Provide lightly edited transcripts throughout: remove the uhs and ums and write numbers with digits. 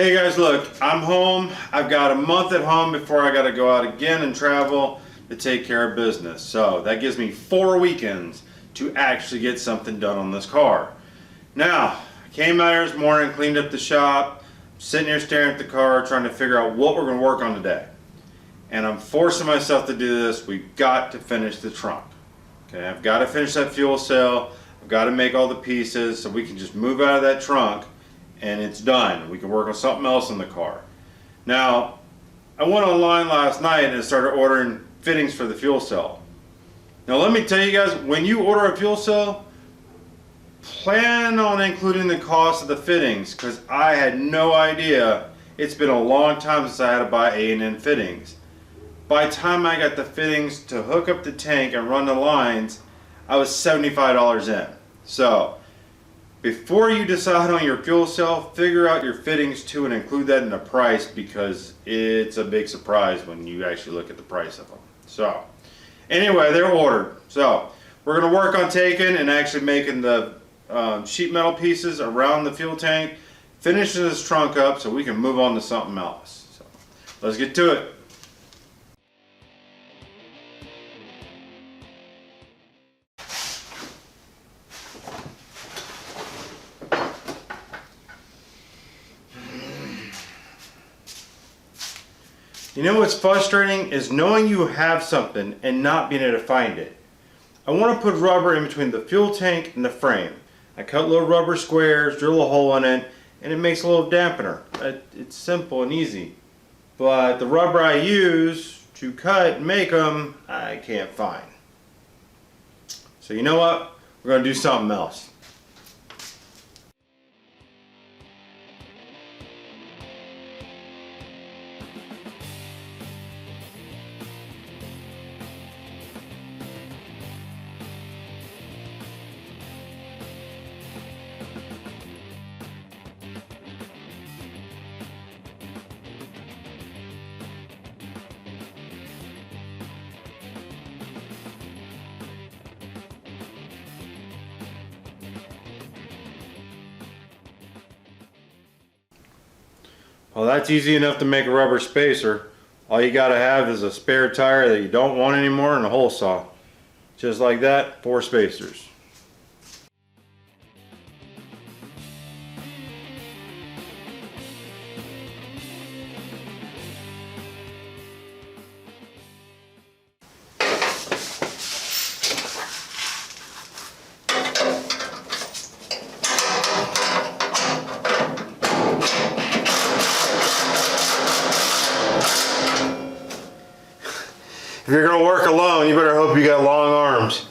Hey guys, look, I'm home. I've got a month at home before I got to go out again and travel to take care of business. So that gives me 4 weekends to actually get something done on this car. Now, I came out here this morning, cleaned up the shop, sitting here staring at the car, trying to figure out what we're going to work on today. And I'm forcing myself to do this. We've got to finish the trunk. Okay, I've got to finish that fuel cell. I've got to make all the pieces so we can just move out of that trunk and it's done. We can work on something else in the car. Now, I went online last night and started ordering fittings for the fuel cell. Now let me tell you guys, when you order a fuel cell, plan on including the cost of the fittings, because I had no idea. It's been a long time since I had to buy A&N fittings. By the time I got the fittings to hook up the tank and run the lines, I was $75 in. So, before you decide on your fuel cell, figure out your fittings too and include that in the price, because it's a big surprise when you actually look at the price of them. So, anyway, they're ordered. So, we're going to work on taking and actually making the sheet metal pieces around the fuel tank, finishing this trunk up so we can move on to something else. So, let's get to it. You know what's frustrating is knowing you have something and not being able to find it. I want to put rubber in between the fuel tank and the frame. I cut little rubber squares, drill a hole in it, and it makes a little dampener. It's simple and easy. But the rubber I use to cut and make them, I can't find. So you know what? We're going to do something else. Well, that's easy enough to make a rubber spacer. All you gotta have is a spare tire that you don't want anymore and a hole saw. Just like that, 4 spacers. If you're going to work alone, you better hope you got long arms.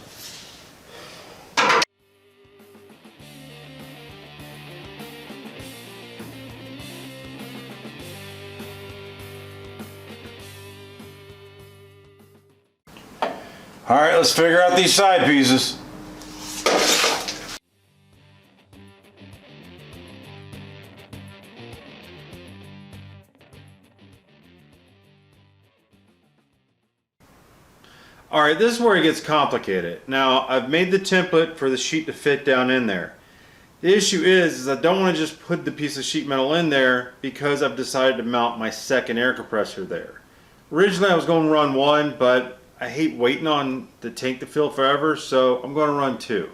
Alright, let's figure out these side pieces. Alright, this is where it gets complicated. Now, I've made the template for the sheet to fit down in there. The issue is I don't want to just put the piece of sheet metal in there because I've decided to mount my second air compressor there. Originally I was going to run 1, but I hate waiting on the tank to fill forever, so I'm going to run 2.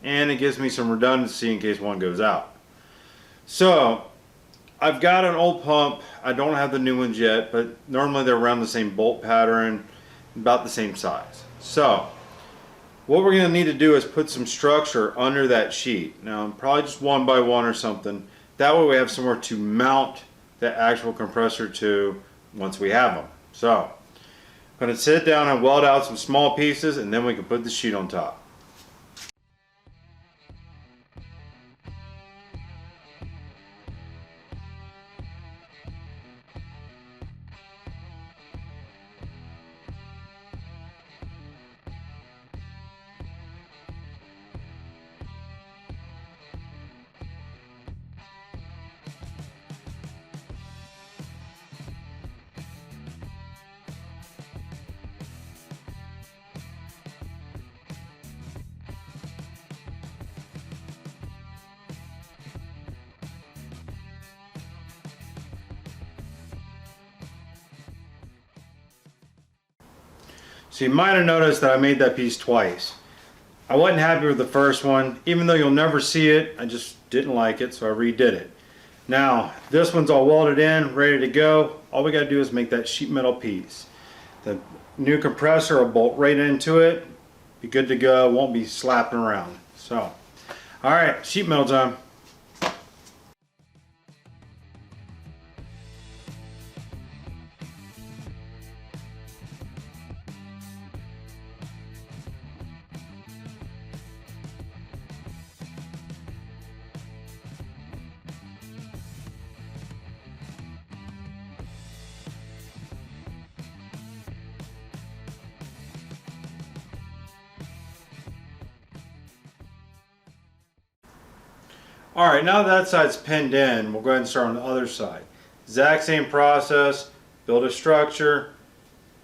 And it gives me some redundancy in case one goes out. So, I've got an old pump. I don't have the new ones yet, but normally they're around the same bolt pattern, about the same size. So what we're going to need to do is put some structure under that sheet. Now probably just 1 by 1 or something. That way we have somewhere to mount the actual compressor to once we have them. So I'm going to sit down and weld out some small pieces and then we can put the sheet on top. So you might have noticed that I made that piece twice. I wasn't happy with the first one, even though you'll never see it. I just didn't like it, so I redid it. Now, this one's all welded in, ready to go. All we gotta do is make that sheet metal piece. The new compressor will bolt right into it. Be good to go, won't be slapping around. So, all right, sheet metal time. Alright, now that side's pinned in, we'll go ahead and start on the other side. Exact same process, build a structure,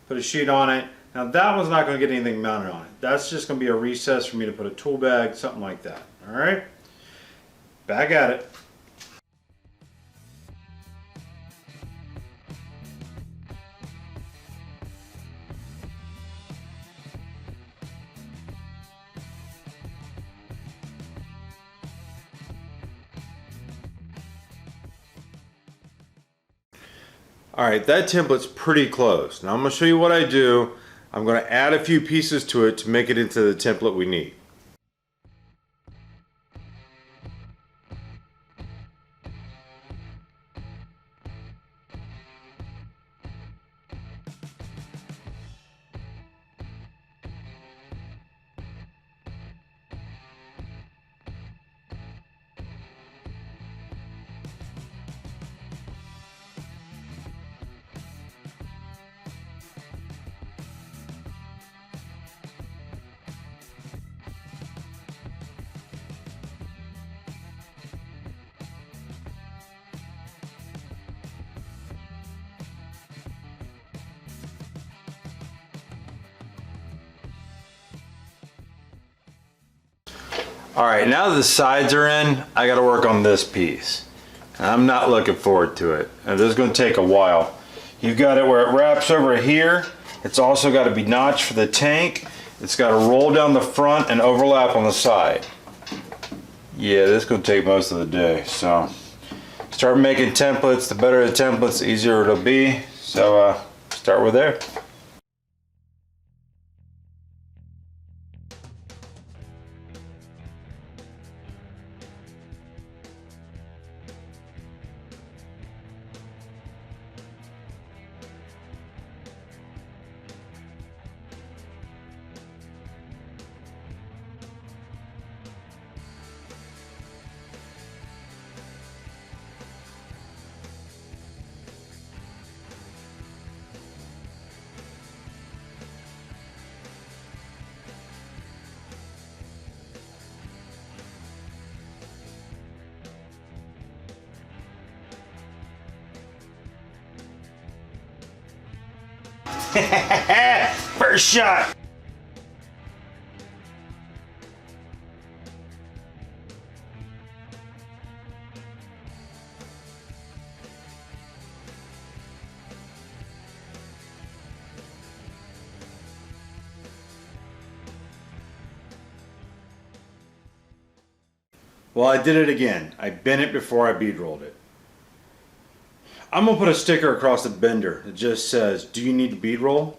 put a sheet on it. Now that one's not going to get anything mounted on it. That's just going to be a recess for me to put a tool bag, something like that. Alright, back at it. Alright, that template's pretty close. Now I'm going to show you what I do. I'm going to add a few pieces to it to make it into the template we need. Alright, now that the sides are in, I gotta work on this piece. And I'm not looking forward to it. And this is gonna take a while. You've got it where it wraps over here. It's also got to be notched for the tank. It's got to roll down the front and overlap on the side. Yeah, this is gonna take most of the day. So start making templates. The better the templates, the easier it'll be. So start with there. First shot. Well, I did it again. I bent it before I bead rolled it. I'm gonna put a sticker across the bender that just says, "Do you need to bead roll?"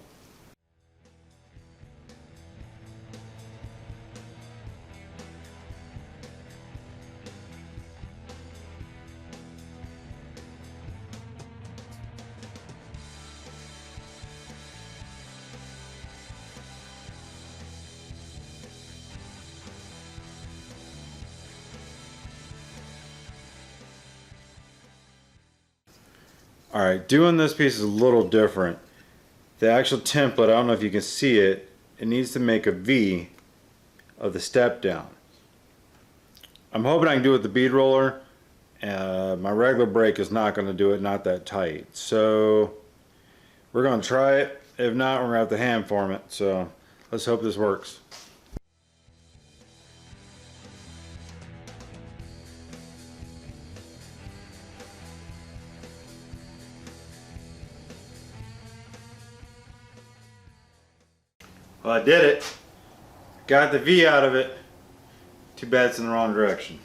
Alright, doing this piece is a little different. The actual template, I don't know if you can see it, it needs to make a V of the step down. I'm hoping I can do it with the bead roller. My regular brake is not going to do it, not that tight. So we're going to try it. If not, we're going to have to hand form it. So let's hope this works. Well, I did it. Got the V out of it. Too bad it's in the wrong direction.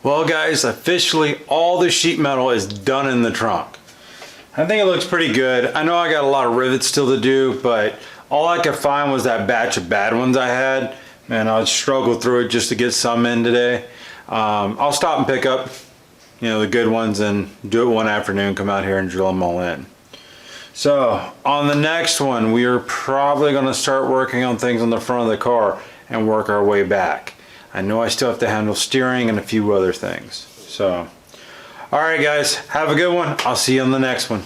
Well guys, officially all the sheet metal is done in the trunk. I think it looks pretty good. I know I got a lot of rivets still to do, but all I could find was that batch of bad ones I had. Man, I would struggle through it just to get some in today. I'll stop and pick up, you know, the good ones and do it one afternoon, come out here and drill them all in. So on the next one, we are probably going to start working on things on the front of the car and work our way back. I know I still have to handle steering and a few other things. So, all right guys, have a good one. I'll see you on the next one.